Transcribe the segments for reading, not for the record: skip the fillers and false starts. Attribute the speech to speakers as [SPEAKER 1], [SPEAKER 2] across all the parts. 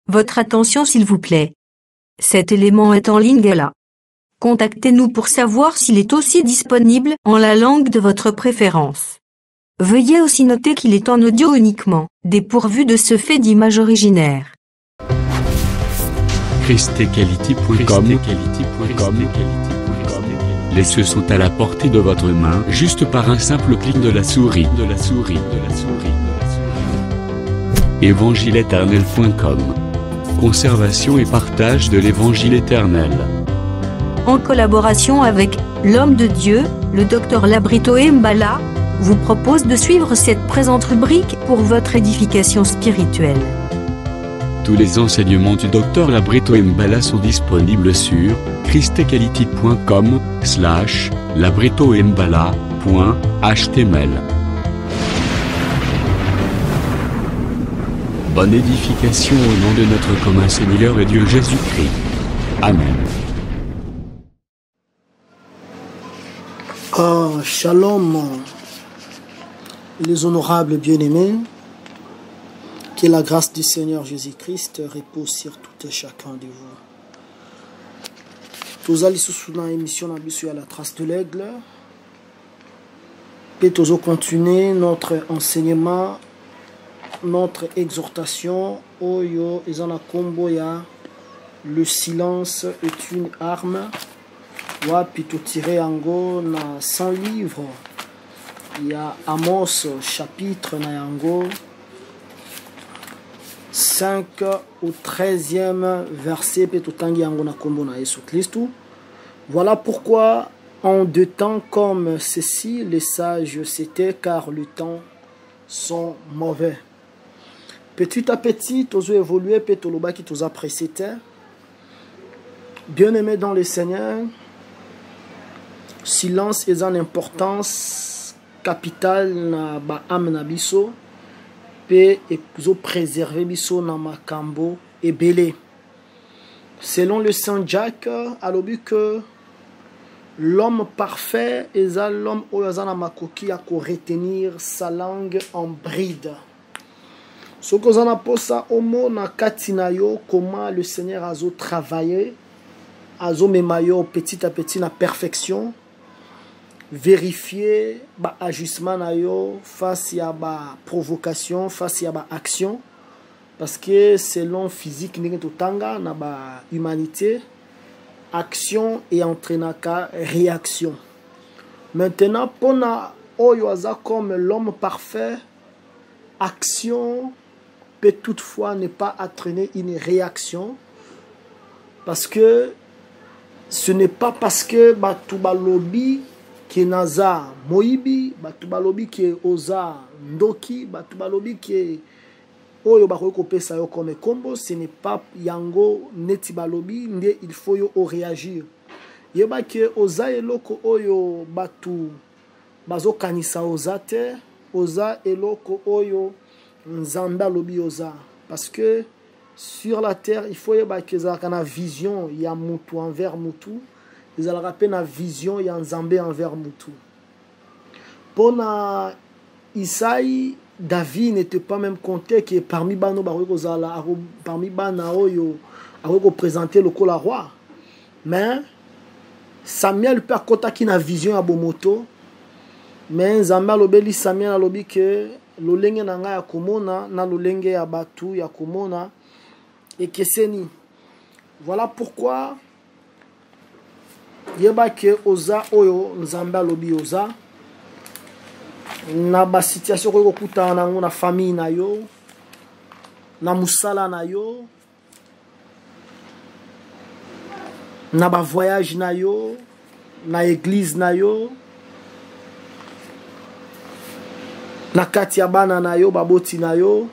[SPEAKER 1] Votre attention s'il vous plaît. Cet élément est en ligne là. Contactez-nous pour savoir s'il est aussi disponible en la langue de votre préférence. Veuillez aussi noter qu'il est en audio uniquement, dépourvu de ce fait d'image originaire.
[SPEAKER 2] christequality.com. Les cieux sont à la portée de votre main, juste par un simple clic de la souris. Évangile-éternel.com. Conservation et partage de l'évangile éternel.
[SPEAKER 1] En collaboration avec l'homme de Dieu, le Dr Labrito Mbala, vous propose de suivre cette présente rubrique pour votre édification spirituelle.
[SPEAKER 2] Tous les enseignements du Dr Labrito Mbala sont disponibles sur christequality.com/labritombala.html. Bonne édification au nom de notre commun Seigneur et Dieu Jésus-Christ. Amen.
[SPEAKER 3] Shalom, les honorables bien-aimés, que la grâce du Seigneur Jésus-Christ repose sur tout et chacun de vous. Tous allons sous la émission à la trace de l'aigle. Et tous continuer notre enseignement, notre exhortation. Oyo ezana kombo ya le silence est une arme. Wapi tiré yango na 100 livres. Il y a Amos chapitre na yango 5 au 13e verset pe totangi yango na kombo na Yesu Christou. Voilà pourquoi en de temps comme ceci les sages s'étaient, car le temps sont mauvais. Petit à petit tozo évolué pe toloba qui toza précédé. Bien-aimé dans le Seigneur, silence est en importance capitale na ba âme na biso pe ezo préserver biso na makambo ebele. Selon le Saint Jacques, alobi que l'homme parfait est l'homme oyo aza na makoki ya ko retenir sa langue en bride. Soki oza na posa omo na kati na yo comment le Seigneur azo travailler, azo mema yo petit à petit na perfection. Vérifier ba ajustement na yo face à ba provocation, face à ba action, parce que selon physique ndenge totanga na ba humanité, action et entraînaka réaction. Maintenant pona oyo aza comme l'homme parfait, action peut toutefois ne pas entraîner une réaction, parce que ce n'est pas parce que batu balobi qui naza moibi, batu balobi qui oza ndoki, batu balobi qui oyo bakoki kopesa yo comme combo, ce n'est pas yango neti balobi nde il faut yo réagir. Yeba ke oza eloko oyo batu bazo kanisa oza te, oza eloko oyo nzamba lobi oza, parce que sur la terre il faut yeba ke za kana vision ya mutu envers mutu. Ils ont rappelé la vision et en zambé envers Moutou. Pona Isaïe, David n'était pas même compté que parmi Bano Barokozala, parmi Banaoyo, a représenté le col roi. Mais Samuel peut compter na vision à Bomoto. Mais Zamba lobeli Samuel lobi que lolenge nanga ya komona na lolenge ya batu ya komona et que seni. Voilà pourquoi yeba ke oza oyo nzamba lobi oza na ba situation ko kuta na na famille na yo na musala na yo na ba voyage na yo na église na yo na kati ya bana na yo baboti na yo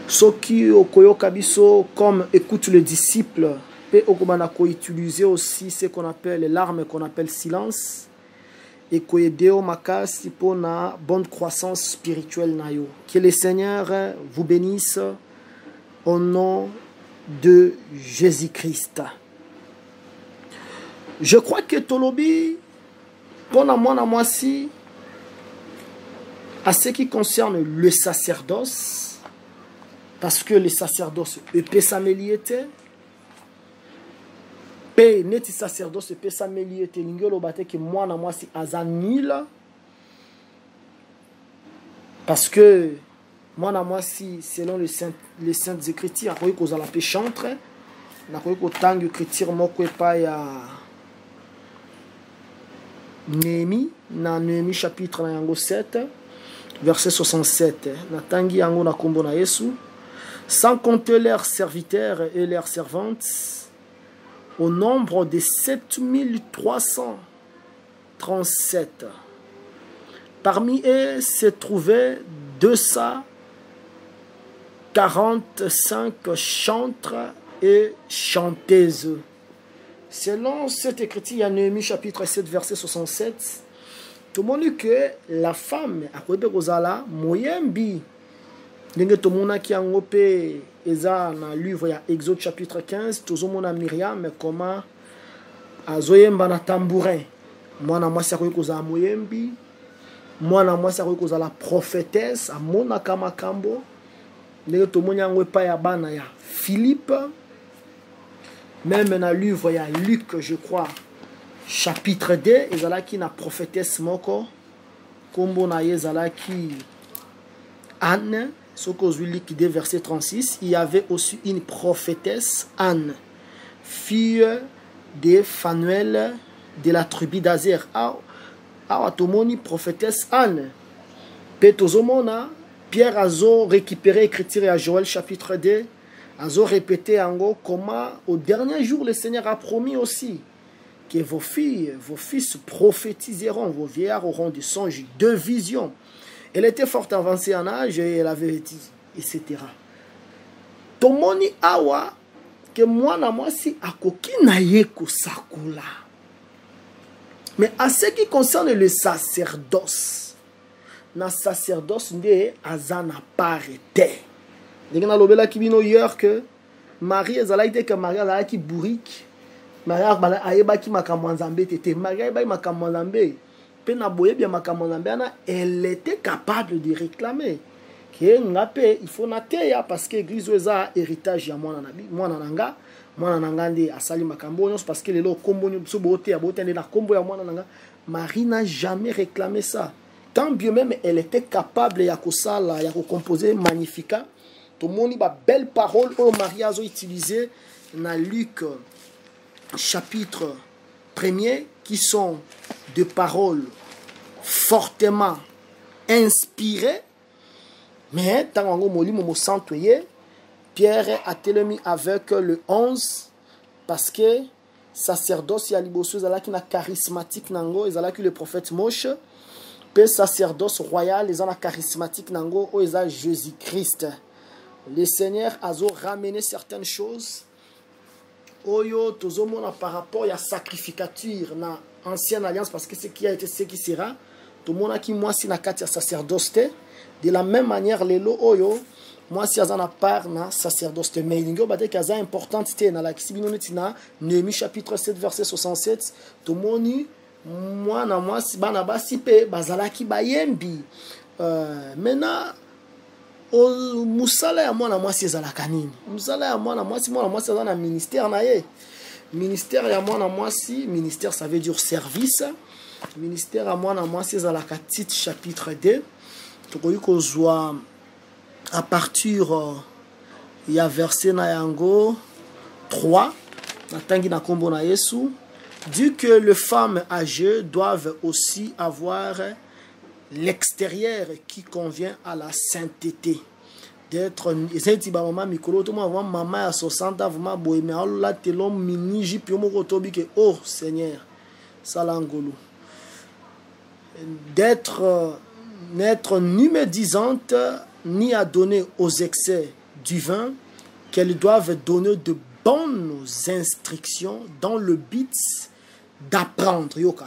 [SPEAKER 3] soki okoyoka biso comme écoute le disciple. Et on utiliser aussi ce qu'on appelle l'arme qu'on appelle silence et qu'on aide au makasi pour na bonne croissance spirituelle na yo. Que le Seigneur vous bénisse au nom de Jésus-Christ. Je crois que Tolobi pour moi si à ce qui concerne le sacerdoce, parce que les sacerdoces peut s'améliorer. Pe neti sacerdoce peut s'améliorer. Lingelo bate que moi na moi si azanil. Parce que moi na moi si selon les saintes écritures, akoyi kozala pe chantre, nakoyi kotanga écriture moko epa ya Néhémie, na Néhémie chapitre na yango 7, verset 67. Natangi yango na kombo na Yesu. Sans compter leurs serviteurs et leurs servantes, au nombre de 7337. Parmi eux se trouvaient 245 chantres et chanteuses. Selon cette écriture, il y a Néhémie chapitre 7, verset 67. Tout le monde dit que la femme, à côté de Rosala, moyembi. Ndenge tout le monde qui a un peu, eza na livre ya Exode chapitre 15, tout le monde a Myriam, comment azoyemba na tambourin. Moi na moi c'est quoi koza moyembi. Moi na moi c'est quoi koza la prophétesse, amona kama kambo. Ndenge tout le monde a un peu ya bana ya Philippe. Même dans le livre, il y a Luc, je crois, chapitre 2, il y a qui na prophétesse moko, kombo na yezala qui Anne, ce que je lis 2 verset 36, il y avait aussi une prophétesse Anne, fille de Phanuel de la tribu d'Azer. Ah, tomoni prophétesse Anne. Petozomona, Pierre Azo récupéré écriture à Joël chapitre 2. Azo répété en gros comment au dernier jour le Seigneur a promis aussi que vos filles, vos fils prophétiseront, vos vieillards auront des songes, de visions. Elle était fort avancée en âge et elle avait dit, etc. Tomoni awa que moi na moi si akoki na yeko sakula. Mais à ce qui concerne le sacerdoce, na sacerdoce nde azana parete. Ndenge na lobela kibino hier que Marie ezalaite que Marie azala ki bourrique. Marie bala ayeba ki makambo nzambe tete. Marie ayeba makambo nzambe. Pe na boye bien makambo nzambe ana elle était capable de réclamer. Que ngape il faut na teya parce que église eza héritage ya mwana nabi. Mwana nanga nde asali makambo nyos parce que lelo kombo nyo bote ya bote na kombo ya mwana nanga. Marie n'a jamais réclamé ça. Tant bien même elle était capable ya kosala ya composer Magnificat. Tout le monde a belle parole au mariage utilisé dans Luc chapitre 1er qui sont des paroles fortement inspirées. Mais tant que Pierre a télé avec le 11 parce que sacerdoce ya liboso ezala ki na charismatique nango ezala ki le prophète Moche pe sacerdoce royal ezala charismatique nango o ezala Jésus-Christ. Le Seigneur a ramené certaines choses. Oyo tozomona par rapport à la sacrificature na ancienne alliance parce que ce qui a été ce qui sera. Tout le monde qui moi si na katia sacerdoce de la même manière les lo oyo moi si azana part na sacerdoce mais l'ingo bate kaza importante té na la kisibino netina Néhémie chapitre 7 verset 67 tout le monde moi na moi si bana basi pe bazalaki bayembi maintenant o musala ya mwana mwasi ezalaka nini musala ya mwana mwasi aza na ministère na ye ministère ya mwana mwasi ministère ça veut dire service ministère ya mwana mwasi ezalaka Tite chapitre 2 tokoki kozwa à partir ya verset na yango 3 natangi na kombo na Yesu dit que les femmes âgées doivent aussi avoir l'extérieur qui convient à la sainteté d'être eti ba mama mikolo to mama ya 60 ans vraiment boye mais Allah telon mini jipi moko tobi que oh Seigneur salangolo d'être n'être ni médisante ni à donner aux excès du vin, qu'elles doivent donner de bonnes instructions dans le but d'apprendre yoka.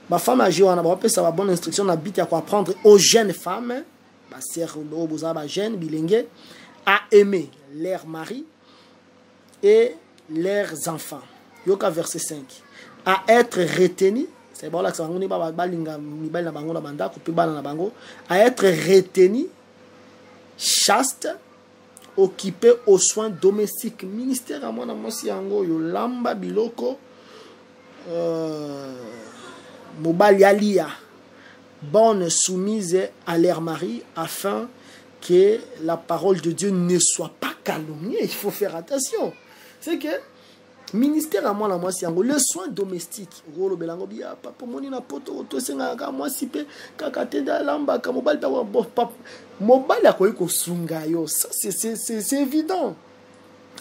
[SPEAKER 3] Ma femme a joué, on a appelé ça la bonne instruction dans le but d'apprendre aux jeunes femmes, à aimer leur mari et leurs enfants. Yoka verset 5. À être retenu, c'est bon là que ça à être retenu, chaste, occupé aux soins domestiques. Ministère à moi, si yango yo lamba biloko, mobali alia, bonne soumise à leur mari, afin que la parole de Dieu ne soit pas calomniée. Il faut faire attention. C'est que ministère à moi, si yango, le soin domestique, rolo belango bia, papa moni na poto, to senga ka moi si pe, kakate da lamba, ka mobali pa papa, mobali akoyi ko sunga yo, ça c'est évident.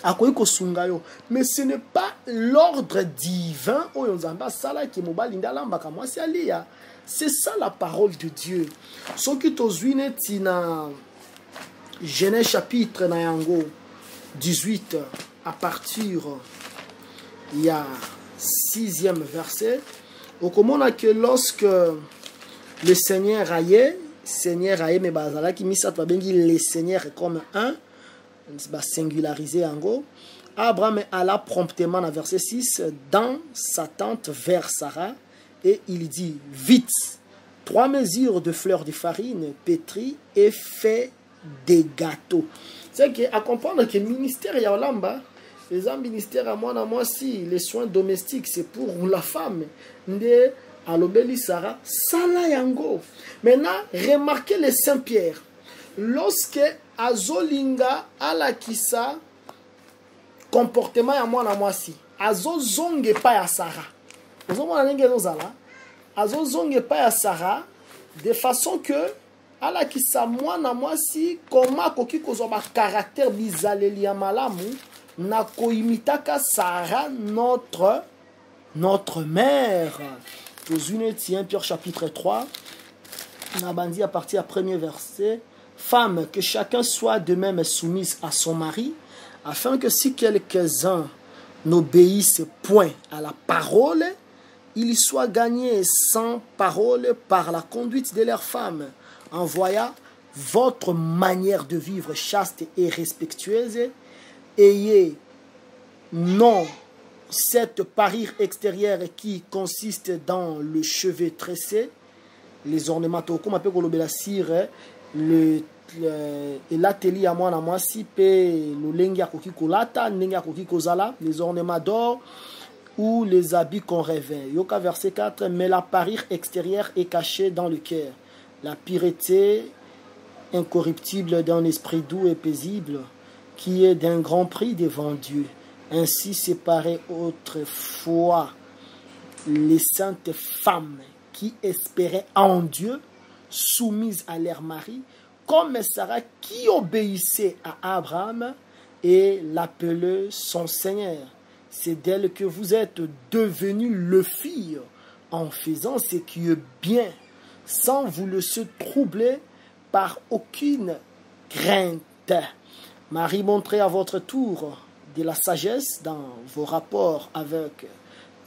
[SPEAKER 3] Akoyi ko sunga yo, mais ce n'est pas l'ordre divin o yonzamba sala ki mobali nda lamba ka moi si alia. C'est ça la parole de Dieu. Ce qui tozwine tina Genèse chapitre na yango 18 à partir il y a 6e verset. Au comment que lorsque le Seigneur aille, mais bazala qui mis ça le Seigneur comme un, singularisé en gros. Abraham alla promptement dans verset 6 dans sa tente vers Sarah et il dit vite 3 mesures de fleurs de farine pétries et fait des gâteaux. C'est à comprendre que le ministère Yaolamba, les ministères à moi si les soins domestiques c'est pour la femme. Nde alobeli Sarah sala yango. Maintenant, remarquez le Saint-Pierre. Lorsque azolinga alakisa comportement ya moi si azozonge pa ya Sarah. Ozomona ndenge zozala. Azozonge pa ya Sarah de façon que alakisa moi si comment koki kozwa caractère bizaleli ya malamu na koimitaka Sarah notre mère. Aux Unetiens Pierre chapitre 3 on a bandi à partir du premier verset. Femme, que chacun soit de même soumise à son mari, afin que si quelques-uns n'obéissent point à la parole, ils soient gagnés sans parole par la conduite de leurs femmes. En voyant votre manière de vivre chaste et respectueuse, ayez non cette parure extérieure qui consiste dans le cheveu tressé, les ornements, comme on appelle la cire, l'atelier à moi si pe le lengia koki kolata nenga koki kozala, les ornements d'or ou les habits qu'on rêvait. Yoka verset 4, mais la parure extérieure est cachée dans le cœur, la pureté incorruptible d'un esprit doux et paisible qui est d'un grand prix devant Dieu. Ainsi séparées autrefois les saintes femmes qui espéraient en Dieu, soumises à leur mari, comme Sarah qui obéissait à Abraham et l'appelait son Seigneur. C'est d'elle que vous êtes devenus le fils en faisant ce qui est bien, sans vous laisser troubler par aucune crainte. Marie, montrez à votre tour de la sagesse dans vos rapports avec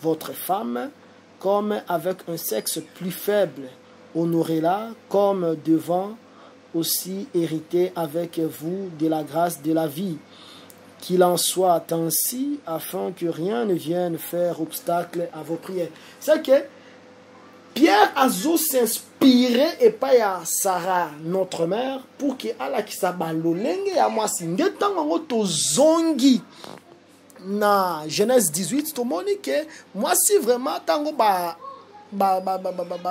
[SPEAKER 3] votre femme, comme avec un sexe plus faible. Honorez-la comme devant aussi hériter avec vous de la grâce de la vie. Qu'il en soit ainsi, afin que rien ne vienne faire obstacle à vos prières. C'est que Pierre Azo s'inspirait et pas à Sarah, notre mère, pour que Allah qui s'abalolenge à moi si ngetango to zongi na Genèse 18 to monique moi si vraiment tango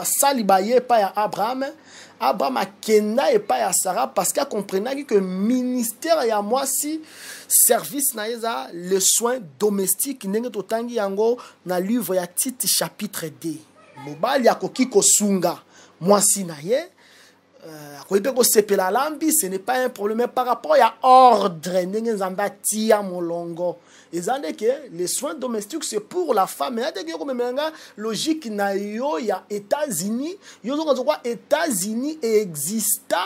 [SPEAKER 3] sali baye pas à Abraham a kenda et pas à Sarah parce qu'elle comprenait que ministère ya moi si service na eza le soin domestique ndenge to tangi yango na livre ya Tite chapitre 2. Mobali akoki kosunga mwasi na ye akoipe ko sepela lambi, ce n'est pas un problème par rapport à ordre ndenge nzamba tia molongo ezande que les soins domestiques c'est pour la femme. Et dès que comme menga logique na yo ya États-Unis yo zo quoi États-Unis exista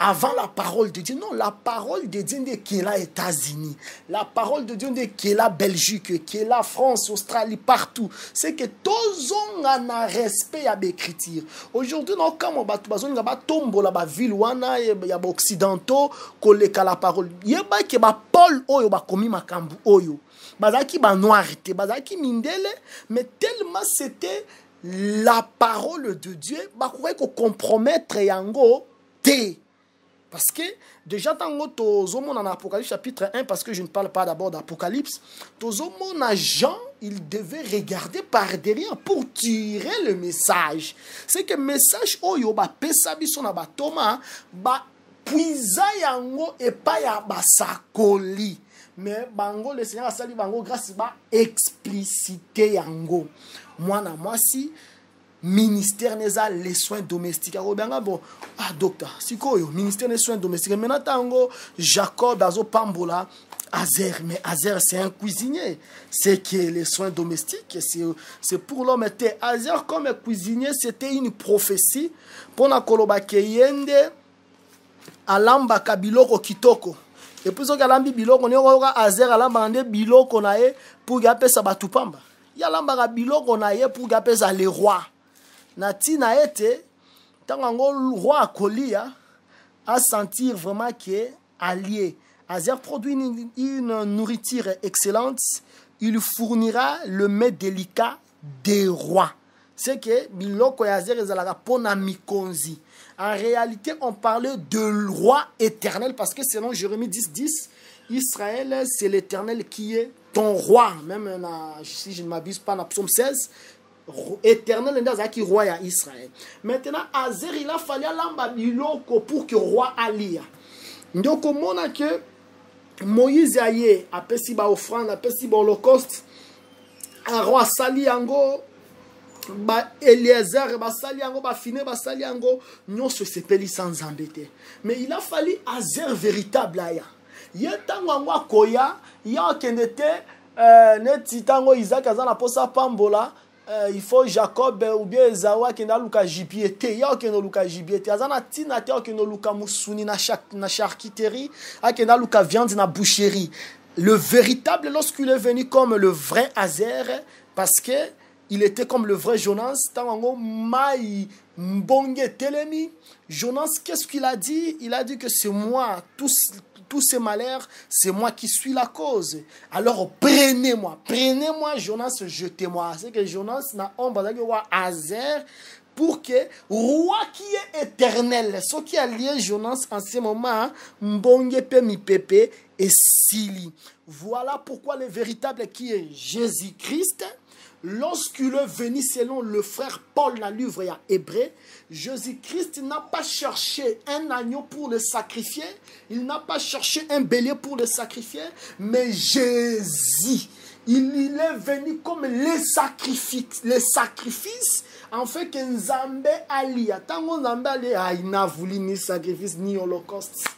[SPEAKER 3] avant la parole de Dieu. Non, la parole de Dieu qui est là États-Unis. La parole de Dieu qui est là Belgique, qui est là France, Australie, partout. C'est que tous ont un respect à l'écriture. Aujourd'hui, non, quand on va tomber la ville wana il y a occidentaux collé à la parole. Il y a que Paul oyo ba komi makambu oyo. Bazaki ba noirité, bazaki mindele, mais tellement c'était la parole de Dieu, ba ko compromettre yango te. Parce que déjà, dans Apocalypse chapitre 1, parce que je ne parle pas d'abord d'Apocalypse, Jean, il devait regarder par derrière pour tirer le message. C'est que le message, puisa yango et pas ya basakoli. Mais bango, le Seigneur a sali bango grâce à explicité yango. Moi, si ministère neza les soins domestiques. Bon, docteur, si koyo ministère des soins domestiques. Maintenant tango Jacob azo pambola Azer, mais Azer c'est un cuisinier. C'est que les soins domestiques, c'est pour l'homme. Azer comme cuisinier, c'était une prophétie pour na koloba keyende alamba kabiloko kitoko. Et puis on alambi biloko on yoka Azer alamba ande biloko nae pour gaper sa batupamba. Ya lamba biloko nae pour gaper sa les rois. Natina été, tant que le roi Kolia a sentir vraiment qu'il est allié. Azer produit une nourriture excellente. Il fournira le mets délicat des rois. C'est que biloko Azer ezalaka pona mikonzi. En réalité, on parlait de roi éternel parce que selon Jérémie 10:10, Israël, c'est l'éternel qui est ton roi. Même si je ne m'abuse pas, dans Psaume 16. Éternel qui roi à Israël. Maintenant, Azer, il a fallu lamba biloko pour que roi alia. Donc, on a que Moïse aye a pesi ba offrande, a pesi ba holocauste, a roi sali yango, ba Eliezer, ba sali yango, ba fine, ba sali yango, non se sepeli sans embêter. Mais il a fallu Azer véritable aya. Yetango angwa koya, ya kendete, neti tango Isaac azana posa pambola. Il faut Jacob ou bien Esawa qui n'a luka jibiete ya qui n'a luka jibiete azana tina te qui n'a luka musuni na charcuterie a qui n'a luka viande na boucherie. Le véritable lorsqu'il est venu comme le vrai Azer parce que il était comme le vrai Jonas tango mai mbonge telemi. Jonas qu'est-ce qu'il a dit? Il a dit que c'est moi tous ces malheurs, c'est moi qui suis la cause. Alors prenez-moi, Jonas, jetez-moi. C'est que Jonas n'a pas Azer pour que roi qui est éternel, ce qui a lié Jonas en ce moment, mbonge pe mi pepe et sili. Voilà pourquoi le véritable qui est Jésus-Christ. Lorsqu'il est venu selon le frère Paul dans le livre hébreu, Jésus-Christ n'a pas cherché un agneau pour le sacrifier, il n'a pas cherché un bélier pour le sacrifier, mais Jésus, il est venu comme les sacrifices, en fait que Nzambe alia. Tant que Nzambe alia, il n'a voulu ni sacrifice ni holocauste.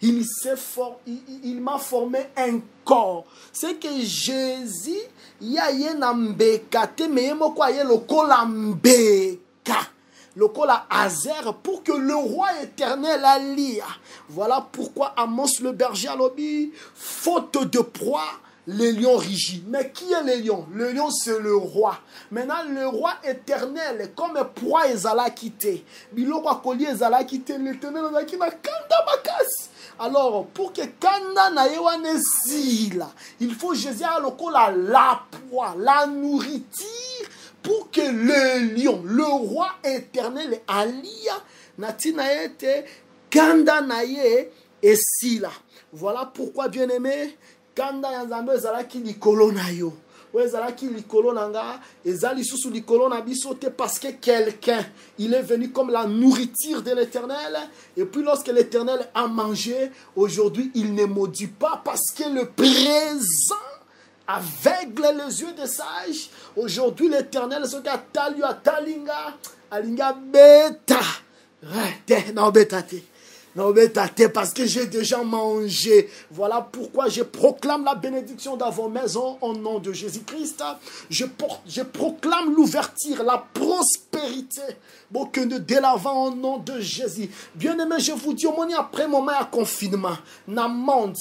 [SPEAKER 3] Il m'a formé un corps. C'est que Jésus, il y a un mbeka, mais il y a un mbeka. Le kola Azer pour que le roi éternel allie. Voilà pourquoi Amos le berger a lobby, faute de proie, les lions rugissent. Mais qui est le lion? Le lion c'est le roi. Maintenant le roi éternel, comme proie ezala quitté. Biloko akoli ezala quitté, l'éternel ezala qui na kanda bakas. Alors, pour que Kanda na yewane zila, il faut Jésus a le kola la proie, la nourriture. Pour que le lion, le roi éternel, alia, natina ete, kanda naye, et sila. Voilà pourquoi, bien aimé, kanda yanzambe zala ki likolo na yo. Ou zala ki likolo nanga, ezali sous likolo na bisote parce que quelqu'un, il est venu comme la nourriture de l'éternel. Et puis lorsque l'éternel a mangé, aujourd'hui, il ne maudit pas parce que le présent aveugle les yeux des sages. Aujourd'hui, l'éternel, ce qu'a talu à talinga, alinga beta. Non, beta te. Non, beta te, parce que j'ai déjà mangé. Voilà pourquoi je proclame la bénédiction dans vos maisons au nom de Jésus-Christ. Je proclame l'ouverture, la prospérité. Bon, que de dès l'avant au nom de Jésus. Bien aimé, je vous dis, au moment après moment à confinement, na monde.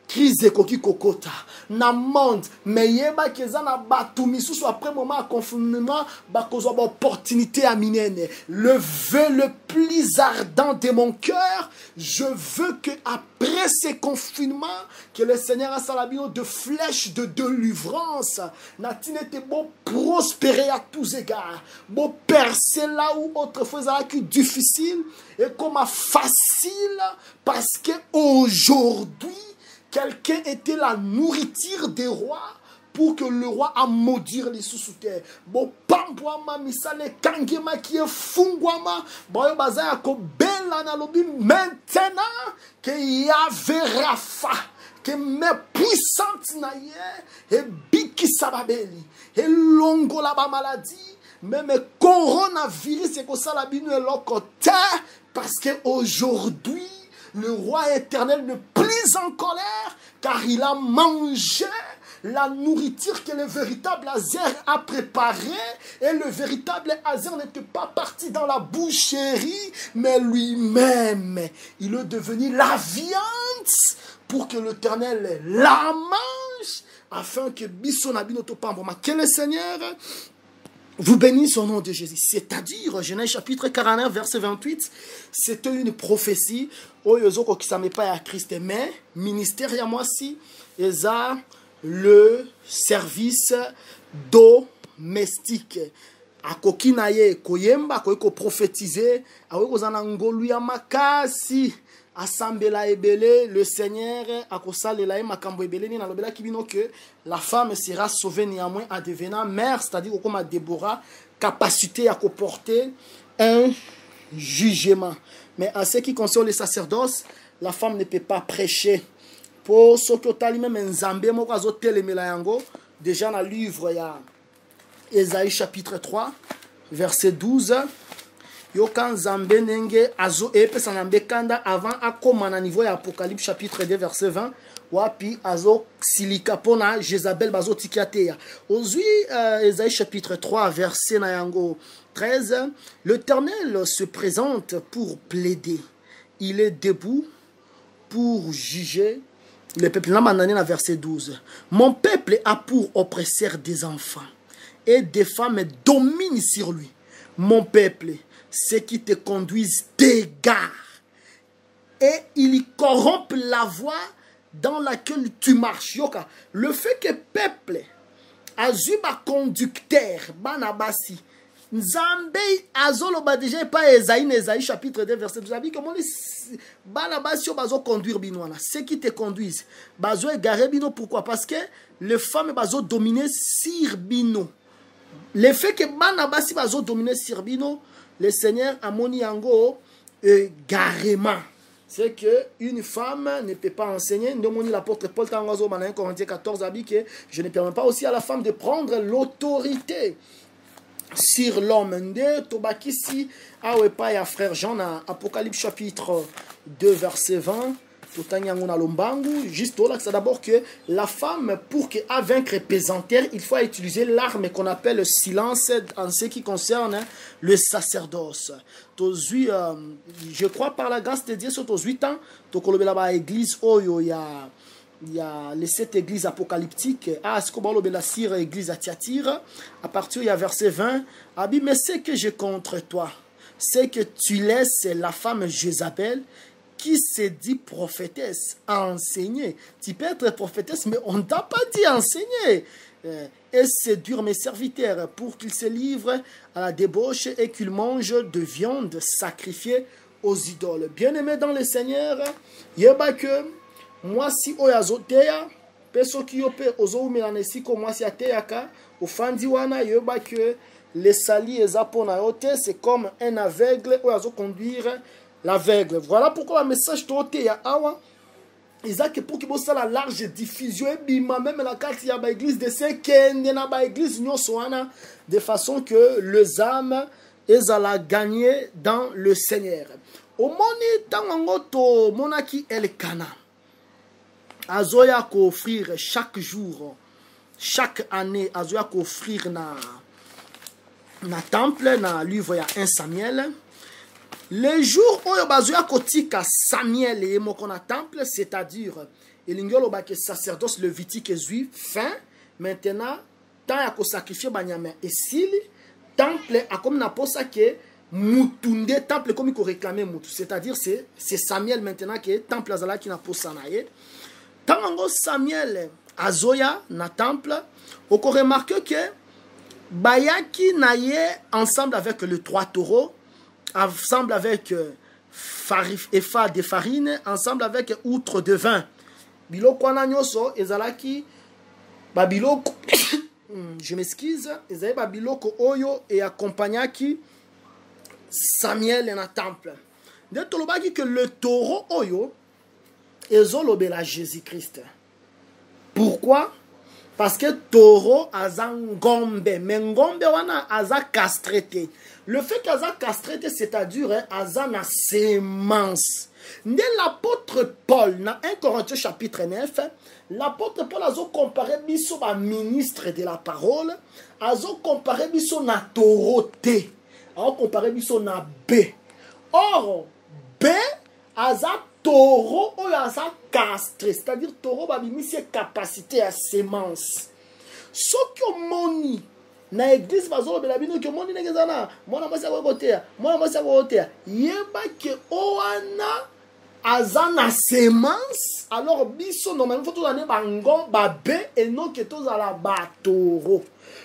[SPEAKER 3] crise ekoki kokota na monde mais yeba keza na batu misusu après moment de confinement bakozwa ba opportunité à minene. Le vœu le plus ardent de mon cœur, je veux que après ces confinements que le Seigneur a salabino de flèches de délivrance natine te bon prospérer à tous égards, bon percer là où autrefois ça a été difficile et comme facile parce que aujourd'hui quelqu'un était la nourriture des rois pour que le roi a maudire les sous-terre. Bon, pambouama, misale, kangema qui est fungwama, boyo bazaya ko bella na lobi maintenant que Yahvé Rapha, que mes puissantes na ye, et biki sababeli, et longo la ba maladie, même coronavirus et que ça la binu et l'okote, parce que aujourd'hui, le roi éternel n'est plus en colère car il a mangé la nourriture que le véritable Azer a préparée et le véritable Azer n'était pas parti dans la boucherie mais lui-même il est devenu la viande pour que l'éternel la mange afin que que le Seigneur vous bénisse au nom de Jésus. C'est-à-dire, Genèse chapitre 49, verset 28, c'était une prophétie. Oyozoko qui ne pas à Christ, mais ministère à moi si, le service domestique. Akoki naye koyemba ko prophétiser, awe kozana ngolu ya makasi. Asambela ebele, le Seigneur akosalela makambo ebele ni na lobela kibino que la femme sera sauvée néanmoins en devenant mère, c'est-à-dire comme à Déborah, capacité à comporter un jugement. Mais en ce qui concerne le sacerdoce, la femme ne peut pas prêcher. Pour ce que tu même nzambe moko azotelemela yango, déjà dans le livre ya Ésaïe chapitre 3 verset 12. Yokan Zambé Nenge Azo Epe Sanambe Kanda avant akoma na niveau ya Apocalypse chapitre 2 verset 20 wapi Azo Silika pona Jézabel bazo tikiateya. Ozui Esaïe chapitre 3 verset nayango 13, l'Éternel se présente pour plaider. Il est debout pour juger le peuple. Là maintenant verset 12. Mon peuple a pour oppresseur des enfants et des femmes dominent sur lui. Mon peuple, ceux qui te conduisent t'égarent et ils corrompent la voie dans laquelle tu marches. Yoka, le fait que peuple azuba conducteur banabasi Nzambe azoloba déjà pas Esaïe chapitre 2 verset 12 dit comment les banabasi bazo conduire binoana ceux qui te conduisent bazo égarer bino. Pourquoi? Parce que les femmes bazo dominer sur bino. Le fait que banabasi bazo dominer sur bino, le Seigneur a moni yango garement. C'est que une femme ne peut pas enseigner. Nous l'apôtre Paul Tangazo, 1 Corinthiens 14 a dit que je ne permets pas aussi à la femme de prendre l'autorité sur l'homme. De Tobakisi, Awepa et frère Jean, Apocalypse chapitre 2 verset 20. Juste là, c'est d'abord que la femme, pour qu'elle vaincre pesanteur, il faut utiliser l'arme qu'on appelle le silence en ce qui concerne le sacerdoce. Je crois par la grâce de Dieu, sur 8 ans, l'église, il y a les 7 églises apocalyptiques. Ce que la église à Thyatire, à partir du verset 20, mais ce que j'ai contre toi, c'est que tu laisses la femme Jézabel qui se dit prophétesse, enseigner. Tu peux être prophétesse, mais on ne t'a pas dit enseigner. Et séduire mes serviteurs pour qu'ils se livrent à la débauche et qu'ils mangent de viande sacrifiée aux idoles. Bien-aimés dans le Seigneur, yeba que moi si oyazoteya, peso ki yope ozo melanesi ko moi si ateyaka, ofandi wana yeba que les sali ezapona yote, c'est comme un aveugle oyazo conduire l'aveugle. Voilà pourquoi le message toté ya awa Isaac pour qu'il bosse la large diffusion et même la carte ya ba église de ce que na ba église nyosoana de façon que les âmes ezala gagner dans le Seigneur. Au moni tango to monaki Elkana azoya ko offrir chaque jour, chaque année azoya ko offrir na temple na livre ya 1 Samuel. Les jours où bazoya kotika Samuel et mokona temple, c'est-à-dire elingolo ba que sacerdoce lévitique ezui fin, maintenant tant ya ko sacrifier banyama esili, temple a comme na posa que mutunde temple comme ko réclamer mutu, c'est-à-dire c'est Samuel maintenant que temple azala qui na posa na ye. Tango Samuel azoya na temple, on remarque que bayaki na ye ensemble avec le 3 taureaux, ensemble avec effa de farine, ensemble avec outre de vin. Biloko wana nyoso ezalaki babiloko je m'excuse, ezali babiloko oyo et accompagnaki Samuel na temple. De tolobaki que le taureau oyo ezolobela Jésus-Christ. Pourquoi? Parce que taureau aza ngombe, mais ngombe wana aza castré. Le fait qu'aza castré, c'est-à-dire aza na sémence. Dès l'apôtre Paul, dans 1 Corinthiens chapitre 9, l'apôtre Paul a comparé biso ba ministre de la parole, a comparé biso na taureau T, a comparé biso na B. Or, B aza taureau ou aza castré, c'est-à-dire taureau babimisi capacité à sémence. Ce que moni na église bazolo belabino que moni negezana, mona masa kotea, yeba ke oana aza na sémence, alors biso normalement faut tourner bangon babe et non que tous à la batoro.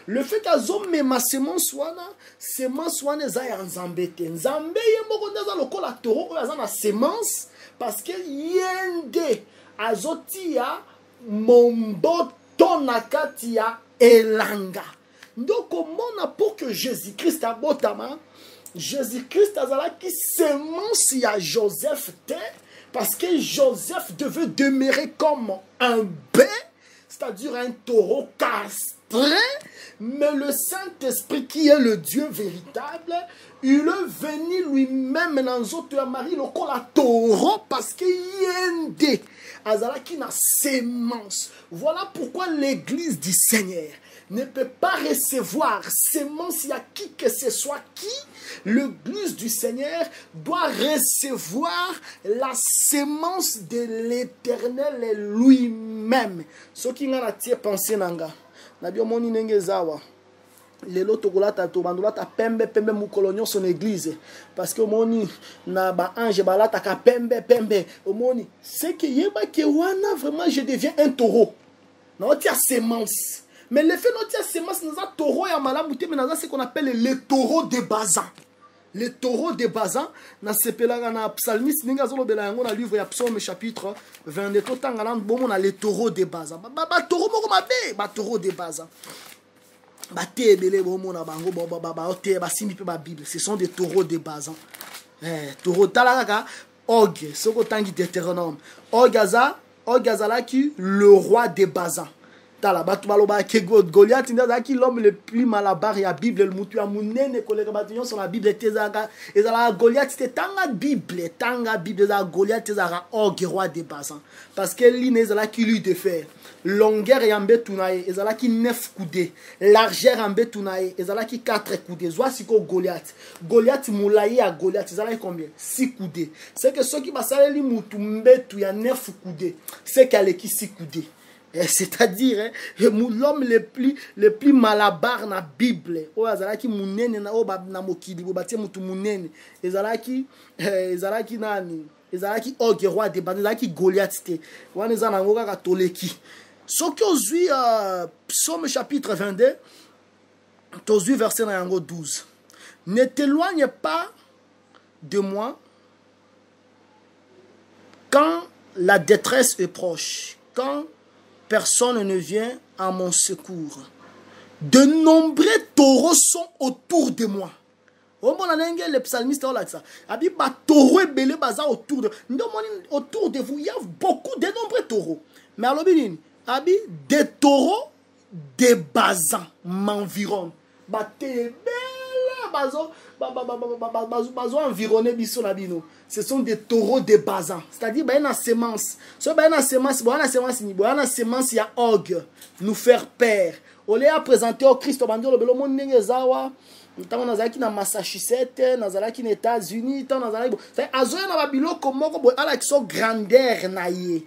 [SPEAKER 3] Le fait qu'azo mema sémence wana za ya nzambe te. Nzambe yemoko ndaza lokola taureau ou aza na sémence parce que yende azotia momboto nakati ya elanga. Donc comment pour que Jésus-Christ abotama, Jésus-Christ azala qui sémence ya Joseph te, parce que Joseph devait demeurer comme un bé, c'est-à-dire un taureau castré, mais le Saint-Esprit qui est le Dieu véritable, il est venu lui-même dans zoto ya Marie lokola taureau parce que yende azala qui na sémence. Voilà pourquoi l'église du Seigneur ne peut pas recevoir sémence à qui que ce soit qui. L'église du Seigneur doit recevoir la sémence de l'Éternel lui-même. Ce qui n'a pas pensé nanga. Nabio moni nenge zawa. Lelo tokolata to bandolata pembe mukolonyo son église parce que moni na ba ange balata ka pembe omoni c'est que yeba ke wana vraiment je deviens un taureau. Non tia sémence. Mais le fait non tia sémence nous a taureau ya malamu te mais nous a ce qu'on appelle le taureau de Bazan. Le taureau de Bazan na sepelanga na psalmiste ninga zolo bela yango na livre ya psaume chapitre 22 to tangana bomo na le taureau de Bazan. Ba taureau moko mabe ba taureau de Bazan. Ce sont des taureaux de Bazan. Taureau talaka Og, soko tangi Deutéronome. Og azalaki le roi de Bazan. Talabatu baloba ke Goliath ndazaki l'homme le plus malabar ya Bible le mutu ya munene koleka batunyo sur la Bible tezaka ezala Goliath te tanga Bible za Goliath tezaka Og roi de Bazan parce que li nezalaki lui de fer. Longueur ya mbetunaye ezalaki 9 coudées, largeur ya mbetunaye ezalaki 4 coudées. Zwa siko Goliath moulaye ya Goliath ezalaki combien? 6 coudées. C'est que ceux qui basaleli mutu mbetu ya 9 coudées, c'est qu'elle qui 6 coudées. C'est-à-dire l'homme le plus malabar na Bible o azalaki munene na o na mokili bo batie mutu munene ezalaki nani ezalaki Og roi de Bazan ezalaki Goliath te wana ezana ngo kaka toleki. Ce que ozui psaume chapitre 22 tozui verset na yango 12. Ne t'éloigne pas de moi quand la détresse est proche, quand personne ne vient à mon secours. De nombreux taureaux sont autour de moi. Le psalmiste a dit ça. Autour de vous, il y a beaucoup de nombreux taureaux. Mais alors, des taureaux de Bazan m'environnent. Ce sont des taureaux de Bazan. C'est-à-dire, il y a une sémence. Il y a une sémence, il y a Og, nous faire peur. On l'a présenté au Christ, Tant nazalaki na Massachusetts, nazalaki na États-Unis, tant nazalaki azoya na babiloko moko boy ala kiso grandeur na ye.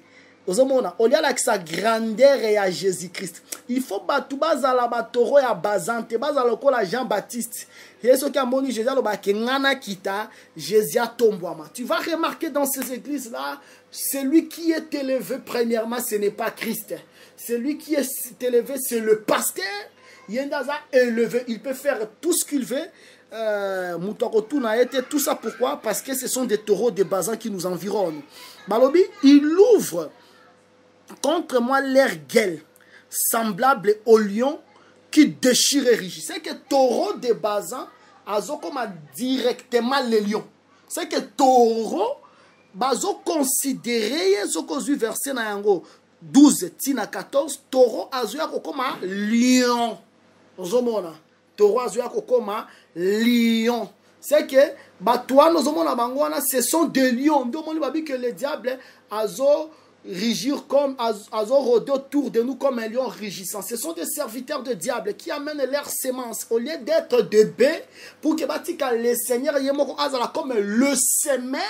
[SPEAKER 3] Ozomona, olia la sa grandeur ya Jésus-Christ. Il faut batu bazala batoro ya bazante, bazala lokola Jean-Baptiste. Yeso ki amoni Jésus aloba ke ngana kita, Jésus tombwama. Tu vas remarquer dans ces églises là, celui qui est élevé premièrement, ce n'est pas Christ. Celui qui est élevé, c'est le pasteur. Yendaza élevé, il peut faire tout ce qu'il veut. Tout ça pourquoi? Parce que ce sont des taureaux de Bazan qui nous environnent. Balobi, il ouvre contre moi leur gueule, semblable au lion qui déchire et rugit. C'est que taureau de Bazan a directement les lions. C'est que taureau bazo considéré ce verset na yango 12 tina 14 taureau azoya kokoma lion. Ozomona taureau azoya kokoma lion. C'est que batouan ozomona bangwana ce sont des lions. Ndomoni babi que le diable azo rugir comme azo rôder autour de nous comme un lion rugissant. Ce sont des serviteurs de diable qui amènent leurs semences au lieu d'être des baies pour que batika le Seigneur yemoko azala comme le semeur.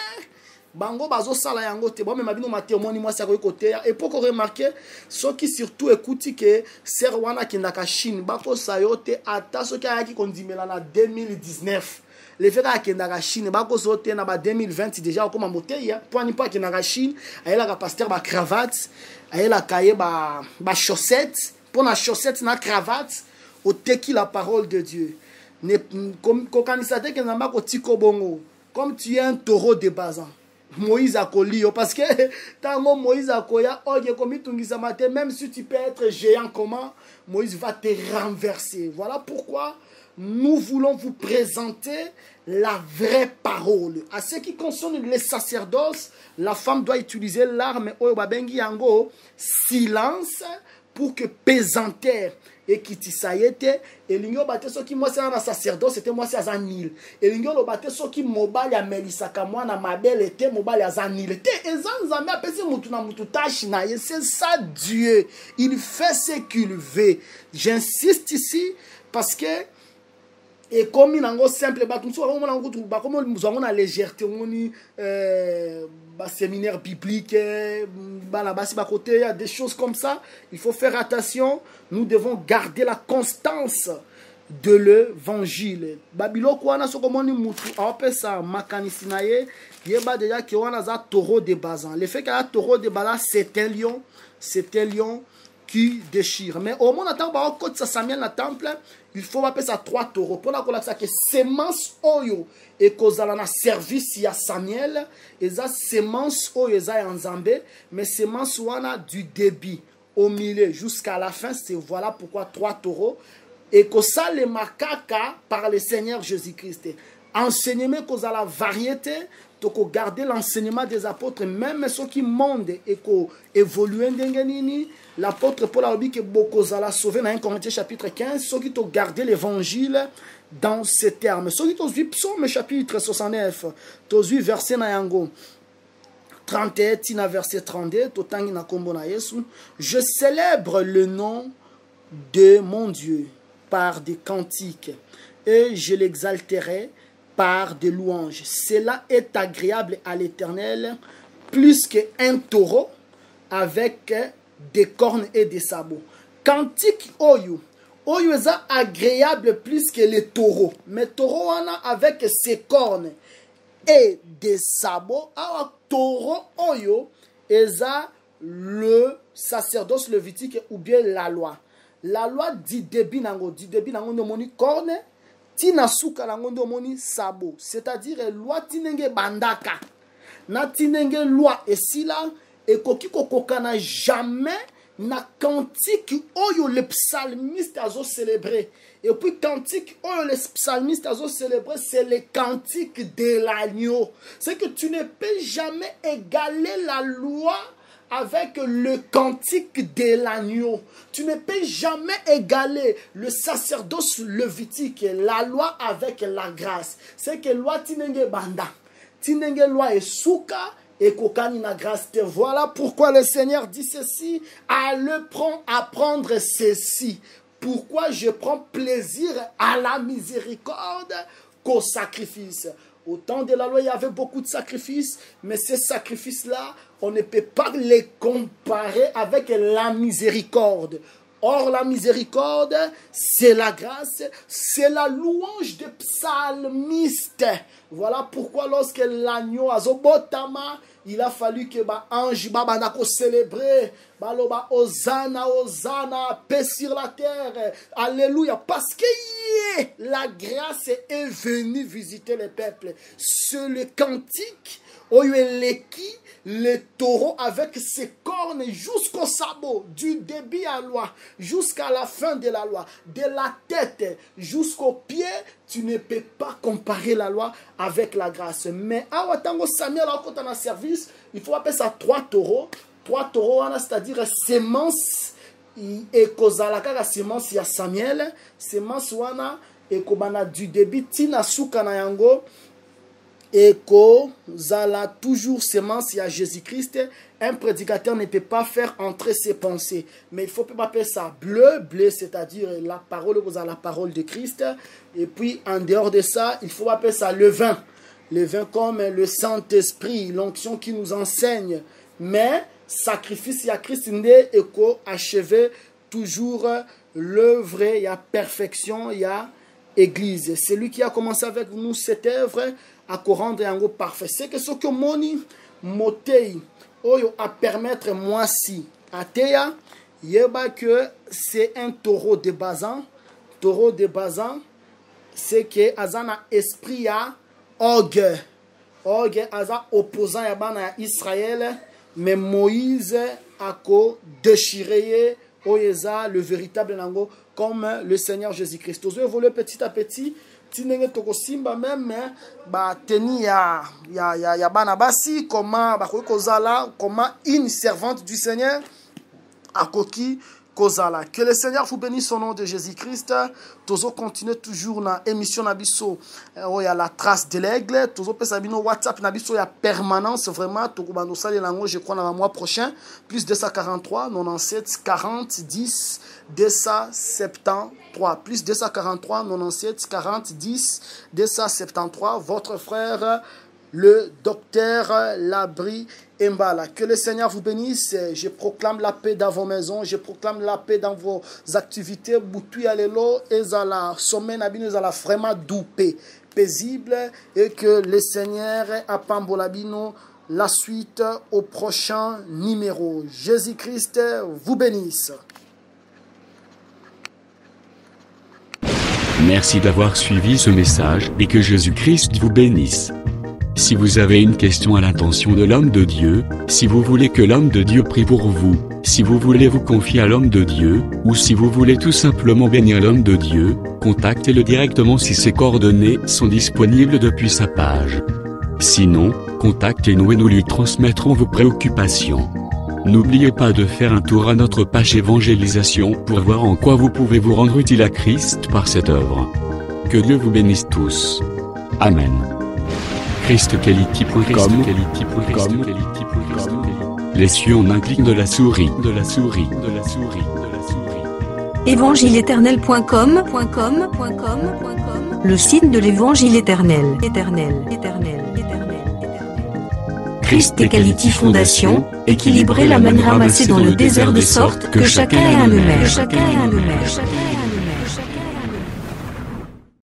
[SPEAKER 3] Bango bazo sala yango te bon mais mabino matémoni moi ça côté et pour qu'on remarque ceux qui surtout écoutent que ser wana ki ndaka Chine bako sayote ata ceux qui ayaki kondimela na 2019 les fait ka kendaka Chine bako sote na ba 2020 déjà comme moteya point ni pas ki ndaka Chine ayela ka pasteur ba cravate ayela kaye ba chaussettes pour na chaussette na cravate au teki la parole de Dieu ne comme kokanisate ke namba ko tiko bongo comme tu es un taureau de Bazan. Moïse a collié parce que tant Moïse a collié, même si tu peux être géant, comment Moïse va te renverser. Voilà pourquoi nous voulons vous présenter la vraie parole. À ce qui concerne les sacerdoces, la femme doit utiliser l'arme silence pour que pesanteur et qui tisayete et l'ingyo bate so ki moi c'est un sacerdoce c'était moi c'est azanil et l'ingyo lo bate so ki mobali ya melisaka mwana mabele te mobali azanil te ezan zambe apesi mutu na mutu tashi na ye c'est ça Dieu il fait ce qu'il veut. J'insiste ici parce que et comme il en simple bah tout ça on en retrouve bah comme nous avons la légèreté on y bah séminaire biblique bah là-bas c'est à côté il y a des choses comme ça il faut faire attention. Nous devons garder la constance de l'évangile. Babylone quoi na soko moni mutu ape sa makanisi na ye yeba déjà que on a za taureau de Bazan. Le fait qu'il y a taureau de Bazan c'est un lion qui déchire. Mais au moment attend ba côté Samuel na temple, il faut appeler ça 3 taureaux. Pour la ça que semence oyo et kozala na service ya Samuel, et ça semence oyo za nzambe, mais semence wana du début au milieu jusqu'à la fin, c'est voilà pourquoi 3 taureaux et que ça les makaka par le Seigneur Jésus-Christ. Enseignement kozala la variété, to garder l'enseignement des apôtres même ceux qui montent et ko évoluer ndengenini. L'apôtre Paul a dit que Bokozala sauvé dans 1 Corinthiens chapitre 15, ceux qui ont gardé l'évangile dans ces termes. Ceux qui ont vu psaume chapitre 69, ont vu verset nayango 31, tina verset 32, totangi na kombo na Yesu. Je célèbre le nom de mon Dieu par des cantiques et je l'exalterai par des louanges. Cela est agréable à l'Éternel plus qu'un taureau avec des cornes et des sabots. Cantique oyo est agréable plus que les taureaux. Mais taureau avec ses cornes et des sabots. Alors taureau oyo est le sacerdoce levitique ou bien la loi. La loi dit débit nango no moni corne, tina suka nango no moni sabot. C'est-à-dire loi tinenge bandaka. Na tinenge loi et si là et kokiko kokana jamais na cantique oyo le psalmiste a célébré. Et puis cantique oyo le psalmiste a célébré, c'est le cantique de l'agneau. C'est que tu ne peux jamais égaler la loi avec le cantique de l'agneau. Tu ne peux jamais égaler le sacerdoce levitique, la loi avec la grâce. C'est que loi tinenge banda, tinenge loi et souka et kokani na grâce. Voilà pourquoi le Seigneur dit ceci, à prendre ceci pourquoi je prends plaisir à la miséricorde qu'au sacrifice. Au temps de la loi, il y avait beaucoup de sacrifices, mais ces sacrifices-là, on ne peut pas les comparer avec la miséricorde. Or, la miséricorde, c'est la grâce, c'est la louange des psalmistes. Voilà pourquoi lorsque l'agneau a zobotama, il a fallu que l'ange célébrer, Hosanna, Hosanna, paix sur la terre, alléluia, parce que la grâce est venue visiter les peuples. C'est le cantique, le taureau avec ses cornes jusqu'au sabot, du début à la loi, jusqu'à la fin de la loi, de la tête jusqu'au pied, tu ne peux pas comparer la loi avec la grâce. Mais à Watango Samuel, quand on a service, il faut appeler ça 3 taureaux. 3 taureaux, c'est-à-dire sémence et kozalaka la sémence ya Samuel, sémence wana et kobana du début tina suka na yango. Et kozala toujours sémence ya Jésus-Christ. Un prédicateur ne peut pas faire entrer ses pensées. Mais il faut pas appeler ça bleu, bleu, c'est-à-dire la parole, la parole de Christ. Et puis en dehors de ça, il faut appeler ça le vin. Le vin comme le Saint-Esprit, l'onction qui nous enseigne. Mais sacrifice, il y a Christ et qu'on achève toujours l'œuvre, il y a perfection, il y a église. C'est lui qui a commencé avec nous cette œuvre à rendre en parfait. C'est que ce que moni motei oyo à permettre moi si ateya yeba que c'est un taureau de Bazan. Taureau de Bazan, c'est que azana esprit à Og. Og aza opposant ya bana Israël. Mais Moïse a déchiré Oyeza, le véritable lango, comme le Seigneur Jésus-Christ. Vous évoluez petit à petit. Tinenge toko simba même teni ya banabasi comment kozala comment une servante du Seigneur akoki kozala. Que le Seigneur vous bénisse au nom de Jésus-Christ. Tozo continue toujours na émission nabiso il y a la trace de l'aigle. Tozo pesa bino WhatsApp nabiso il y a permanence vraiment to kubano sali lango je crois dans le mois prochain plus 243 97 40 10 273 plus 243 97 40 10 273 votre frère le docteur Labri Mbala. Que le Seigneur vous bénisse. Je proclame la paix dans vos maisons. Je proclame la paix dans vos activités. Boutou alelo ezala sommet nabino ezala vraiment doux paisible et que le Seigneur apambolabino la suite au prochain numéro. Jésus-Christ vous bénisse.
[SPEAKER 2] Merci d'avoir suivi ce message et que Jésus-Christ vous bénisse. Si vous avez une question à l'intention de l'homme de Dieu, si vous voulez que l'homme de Dieu prie pour vous, si vous voulez vous confier à l'homme de Dieu, ou si vous voulez tout simplement bénir l'homme de Dieu, contactez-le directement si ses coordonnées sont disponibles depuis sa page. Sinon, contactez-nous et nous lui transmettrons vos préoccupations. N'oubliez pas de faire un tour à notre page évangélisation pour voir en quoi vous pouvez vous rendre utile à Christ par cette œuvre. Que Dieu vous bénisse tous. Amen. ChristQuality.com. Les cieux en un clic de la souris.
[SPEAKER 1] Évangile-éternel.com. Le site de l'évangile éternel. Christ et Quality Fondation, équilibrer la manne ramassée dans le désert de sorte que chacun ait un numère.